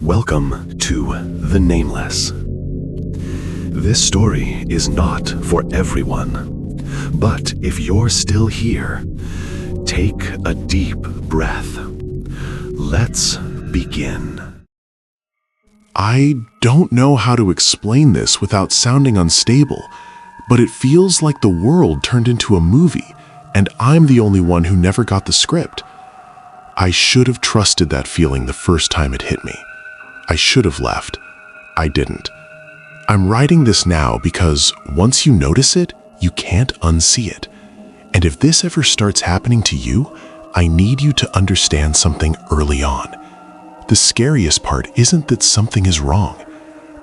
Welcome to The Nameless. This story is not for everyone, but if you're still here, take a deep breath. Let's begin. I don't know how to explain this without sounding unstable, but it feels like the world turned into a movie, and I'm the only one who never got the script. I should have trusted that feeling the first time it hit me. I should have left. I didn't. I'm writing this now because once you notice it, you can't unsee it. And if this ever starts happening to you, I need you to understand something early on. The scariest part isn't that something is wrong.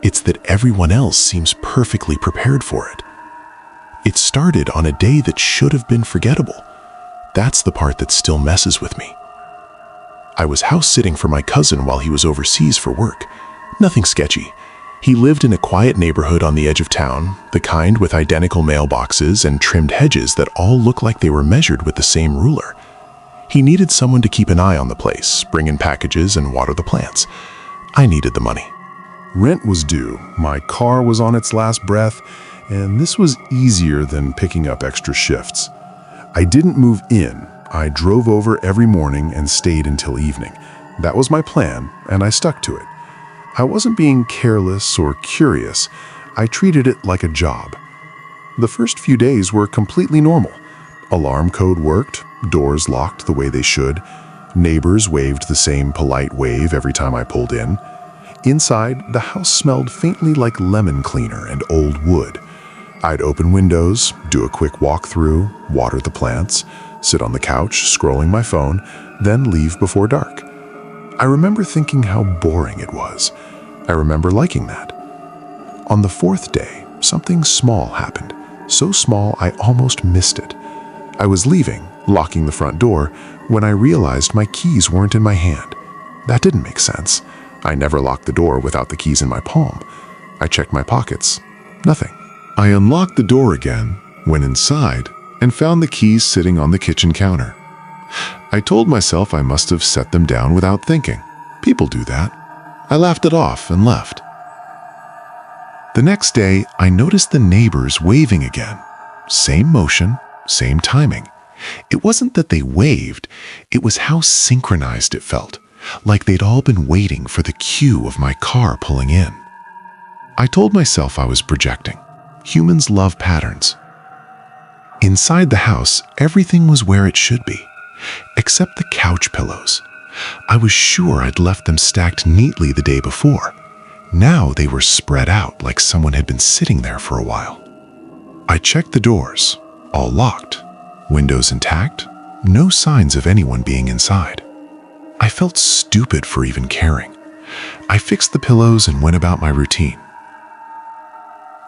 It's that everyone else seems perfectly prepared for it. It started on a day that should have been forgettable. That's the part that still messes with me. I was house-sitting for my cousin while he was overseas for work. Nothing sketchy. He lived in a quiet neighborhood on the edge of town, the kind with identical mailboxes and trimmed hedges that all look like they were measured with the same ruler. He needed someone to keep an eye on the place, bring in packages, and water the plants. I needed the money. Rent was due, my car was on its last breath, and this was easier than picking up extra shifts. I didn't move in. I drove over every morning and stayed until evening. That was my plan, and I stuck to it. I wasn't being careless or curious. I treated it like a job. The first few days were completely normal. Alarm code worked, doors locked the way they should, neighbors waved the same polite wave every time I pulled in. Inside, the house smelled faintly like lemon cleaner and old wood. I'd open windows, do a quick walkthrough, water the plants, sit on the couch, scrolling my phone, then leave before dark. I remember thinking how boring it was. I remember liking that. On the fourth day, something small happened. So small I almost missed it. I was leaving, locking the front door, when I realized my keys weren't in my hand. That didn't make sense. I never locked the door without the keys in my palm. I checked my pockets. Nothing. I unlocked the door again, went inside, and found the keys sitting on the kitchen counter. I told myself I must have set them down without thinking. People do that. I laughed it off and left. The next day, I noticed the neighbors waving again. Same motion, same timing. It wasn't that they waved, it was how synchronized it felt, like they'd all been waiting for the cue of my car pulling in. I told myself I was projecting. Humans love patterns. Inside the house, everything was where it should be, except the couch pillows. I was sure I'd left them stacked neatly the day before. Now they were spread out like someone had been sitting there for a while. I checked the doors, all locked, windows intact, no signs of anyone being inside. I felt stupid for even caring. I fixed the pillows and went about my routine.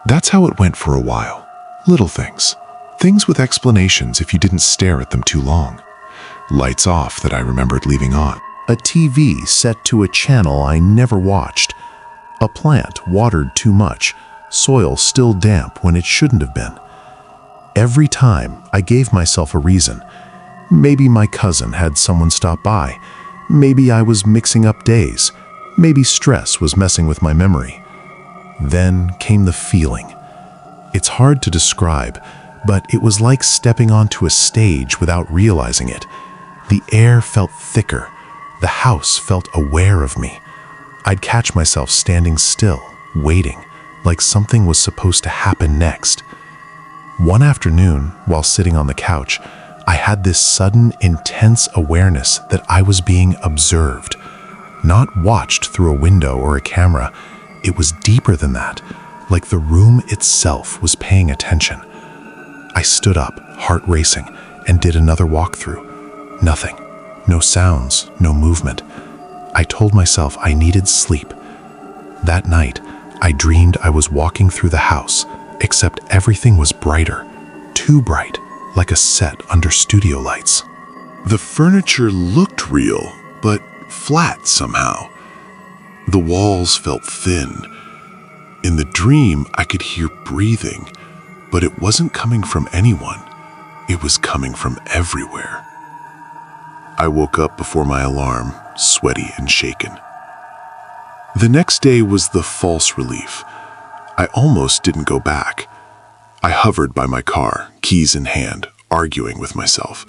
That's how it went for a while. Little things. Things with explanations if you didn't stare at them too long. Lights off that I remembered leaving on. A TV set to a channel I never watched. A plant watered too much, soil still damp when it shouldn't have been. Every time I gave myself a reason. Maybe my cousin had someone stop by. Maybe I was mixing up days. Maybe stress was messing with my memory. Then came the feeling. It's hard to describe, but it was like stepping onto a stage without realizing it. The air felt thicker. The house felt aware of me. I'd catch myself standing still, waiting, like something was supposed to happen next. One afternoon, while sitting on the couch, I had this sudden, intense awareness that I was being observed. Not watched through a window or a camera. It was deeper than that, like the room itself was paying attention. I stood up, heart racing, and did another walkthrough. Nothing. No sounds, no movement. I told myself I needed sleep. That night, I dreamed I was walking through the house, except everything was brighter, too bright, like a set under studio lights. The furniture looked real, but flat somehow. The walls felt thin. In the dream, I could hear breathing, but it wasn't coming from anyone. It was coming from everywhere. I woke up before my alarm, sweaty and shaken. The next day was the false relief. I almost didn't go back. I hovered by my car, keys in hand, arguing with myself.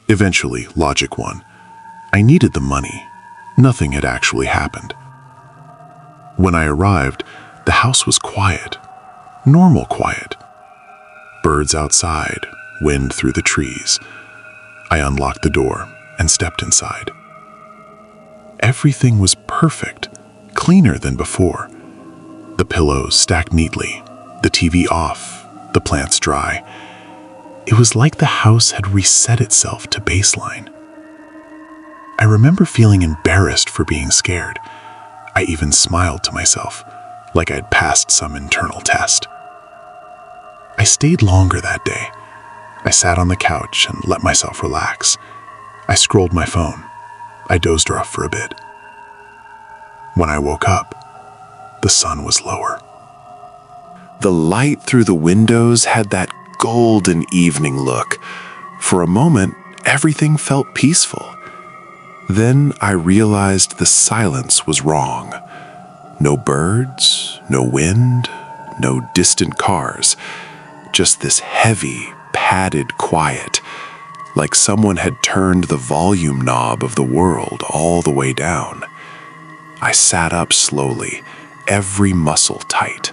Eventually, logic won. I needed the money. Nothing had actually happened. When I arrived, the house was quiet. Normal quiet. Birds outside, wind through the trees. I unlocked the door and stepped inside. Everything was perfect, cleaner than before. The pillows stacked neatly, the TV off, the plants dry. It was like the house had reset itself to baseline. I remember feeling embarrassed for being scared. I even smiled to myself, like I'd passed some internal test. I stayed longer that day. I sat on the couch and let myself relax. I scrolled my phone. I dozed off for a bit. When I woke up, the sun was lower. The light through the windows had that golden evening look. For a moment, everything felt peaceful. Then I realized the silence was wrong. No birds, no wind, no distant cars. Just this heavy, padded quiet, like someone had turned the volume knob of the world all the way down. I sat up slowly, every muscle tight.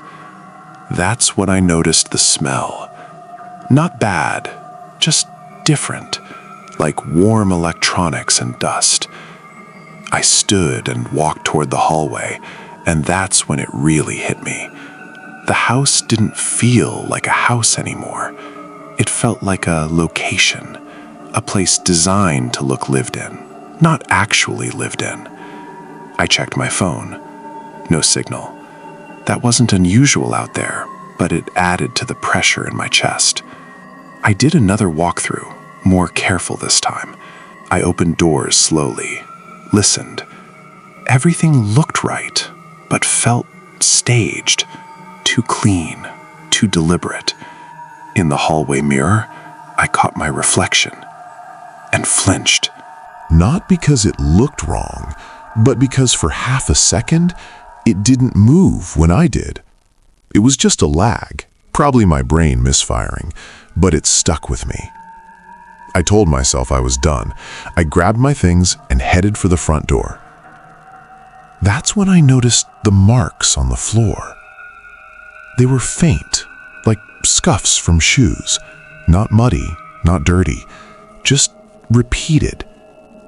That's when I noticed the smell. Not bad, just different, like warm electronics and dust. I stood and walked toward the hallway, and that's when it really hit me. The house didn't feel like a house anymore. It felt like a location, a place designed to look lived in, not actually lived in. I checked my phone. No signal. That wasn't unusual out there, but it added to the pressure in my chest. I did another walkthrough, more careful this time. I opened doors slowly, listened. Everything looked right, but felt staged, too clean, too deliberate. In the hallway mirror, I caught my reflection and flinched. Not because it looked wrong, but because for half a second, it didn't move when I did. It was just a lag, probably my brain misfiring, but it stuck with me. I told myself I was done. I grabbed my things and headed for the front door. That's when I noticed the marks on the floor. They were faint, like scuffs from shoes. Not muddy, not dirty, just repeated.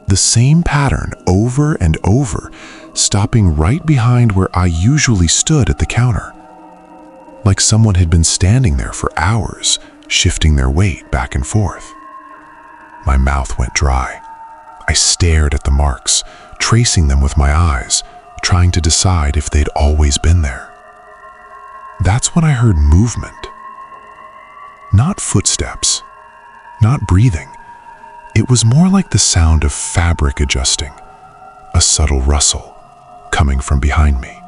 The same pattern over and over, stopping right behind where I usually stood at the counter. Like someone had been standing there for hours, shifting their weight back and forth. My mouth went dry. I stared at the marks, tracing them with my eyes, trying to decide if they'd always been there. That's when I heard movement. Not footsteps, not breathing. It was more like the sound of fabric adjusting, a subtle rustle coming from behind me.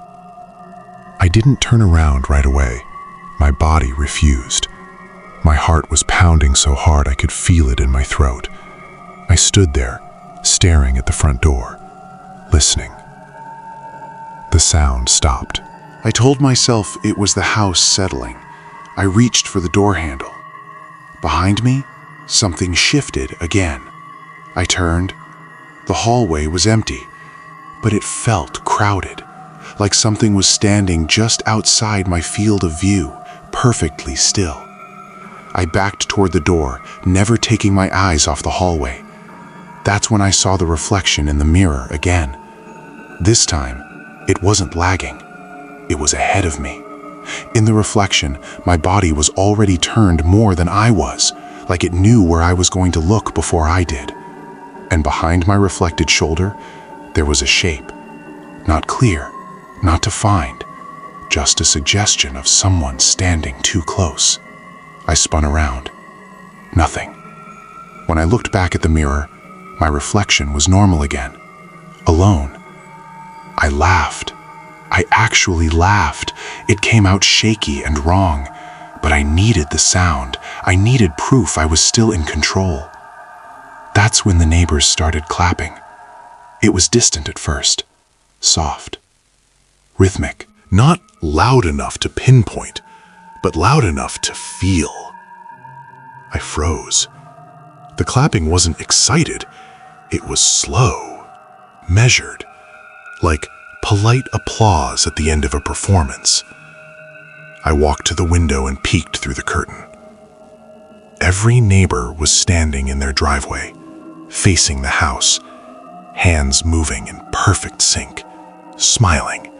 I didn't turn around right away. My body refused. My heart was pounding so hard I could feel it in my throat. I stood there, staring at the front door, listening. The sound stopped. I told myself it was the house settling. I reached for the door handle. Behind me, something shifted again. I turned. The hallway was empty, but it felt crowded, like something was standing just outside my field of view, perfectly still. I backed toward the door, never taking my eyes off the hallway. That's when I saw the reflection in the mirror again. This time, it wasn't lagging. It was ahead of me. In the reflection, my body was already turned more than I was, like it knew where I was going to look before I did. And behind my reflected shoulder, there was a shape. Not clear, not defined, just a suggestion of someone standing too close. I spun around. Nothing. When I looked back at the mirror, my reflection was normal again. Alone. I laughed. I actually laughed. It came out shaky and wrong, but I needed the sound. I needed proof I was still in control. That's when the neighbors started clapping. It was distant at first, soft, rhythmic, not loud enough to pinpoint, but loud enough to feel. I froze. The clapping wasn't excited. It was slow, measured, like polite applause at the end of a performance. I walked to the window and peeked through the curtain. Every neighbor was standing in their driveway, facing the house, hands moving in perfect sync, smiling.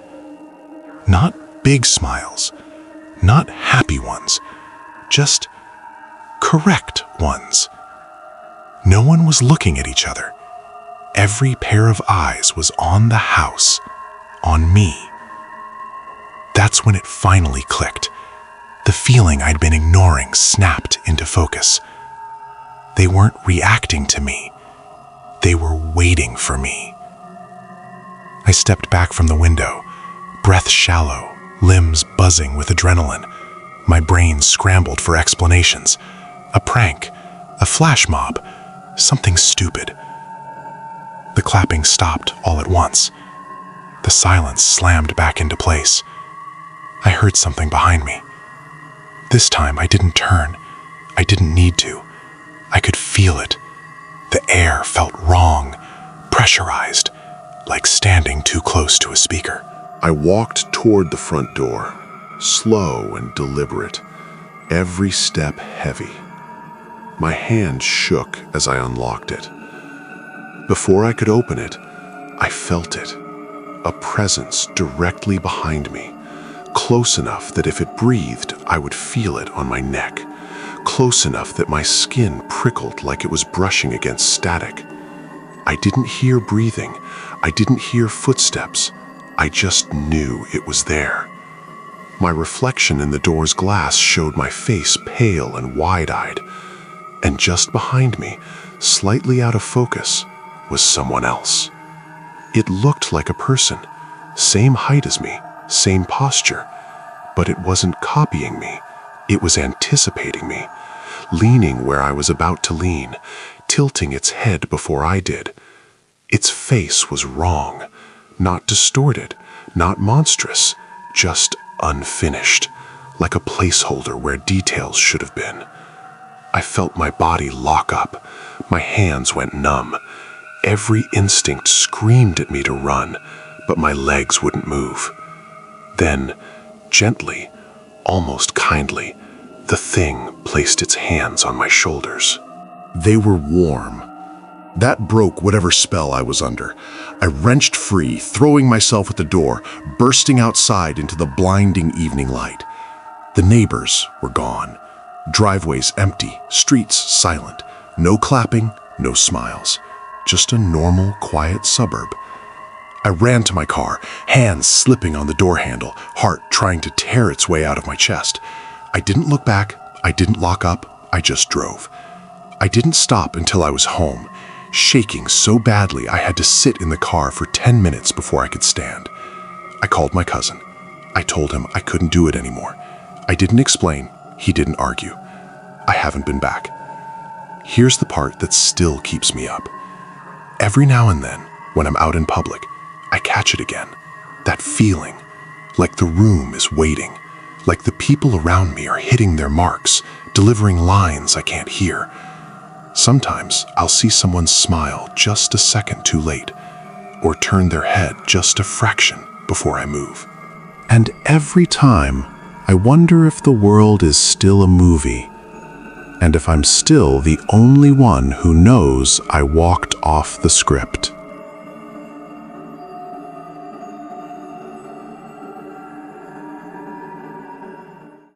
Not big smiles, not happy ones, just correct ones. No one was looking at each other. Every pair of eyes was on the house, on me. That's when it finally clicked. The feeling I'd been ignoring snapped into focus. They weren't reacting to me. They were waiting for me. I stepped back from the window, breath shallow, limbs buzzing with adrenaline. My brain scrambled for explanations. A prank, a flash mob, something stupid. The clapping stopped all at once. The silence slammed back into place. I heard something behind me. This time I didn't turn. I didn't need to. I could feel it. The air felt wrong, pressurized, like standing too close to a speaker. I walked toward the front door, slow and deliberate, every step heavy. My hand shook as I unlocked it. Before I could open it, I felt it, a presence directly behind me, close enough that if it breathed, I would feel it on my neck, close enough that my skin prickled like it was brushing against static. I didn't hear breathing. I didn't hear footsteps. I just knew it was there. My reflection in the door's glass showed my face pale and wide-eyed, and just behind me, slightly out of focus, was someone else. It looked like a person, same height as me, same posture, but it wasn't copying me. It was anticipating me, leaning where I was about to lean, tilting its head before I did. Its face was wrong, not distorted, not monstrous, just unfinished, like a placeholder where details should have been. I felt my body lock up. My hands went numb. Every instinct screamed at me to run, but my legs wouldn't move. Then, gently, almost kindly, the thing placed its hands on my shoulders. They were warm. That broke whatever spell I was under. I wrenched free, throwing myself at the door, bursting outside into the blinding evening light. The neighbors were gone. Driveways empty, streets silent. No clapping, no smiles. Just a normal, quiet suburb. I ran to my car, hands slipping on the door handle, heart trying to tear its way out of my chest. I didn't look back, I didn't lock up, I just drove. I didn't stop until I was home, shaking so badly I had to sit in the car for 10 minutes before I could stand. I called my cousin. I told him I couldn't do it anymore. I didn't explain, he didn't argue. I haven't been back. Here's the part that still keeps me up. Every now and then, when I'm out in public, I catch it again. That feeling, like the room is waiting, like the people around me are hitting their marks, delivering lines I can't hear. Sometimes I'll see someone smile just a second too late, or turn their head just a fraction before I move. And every time, I wonder if the world is still a movie, and if I'm still the only one who knows I walked off the script.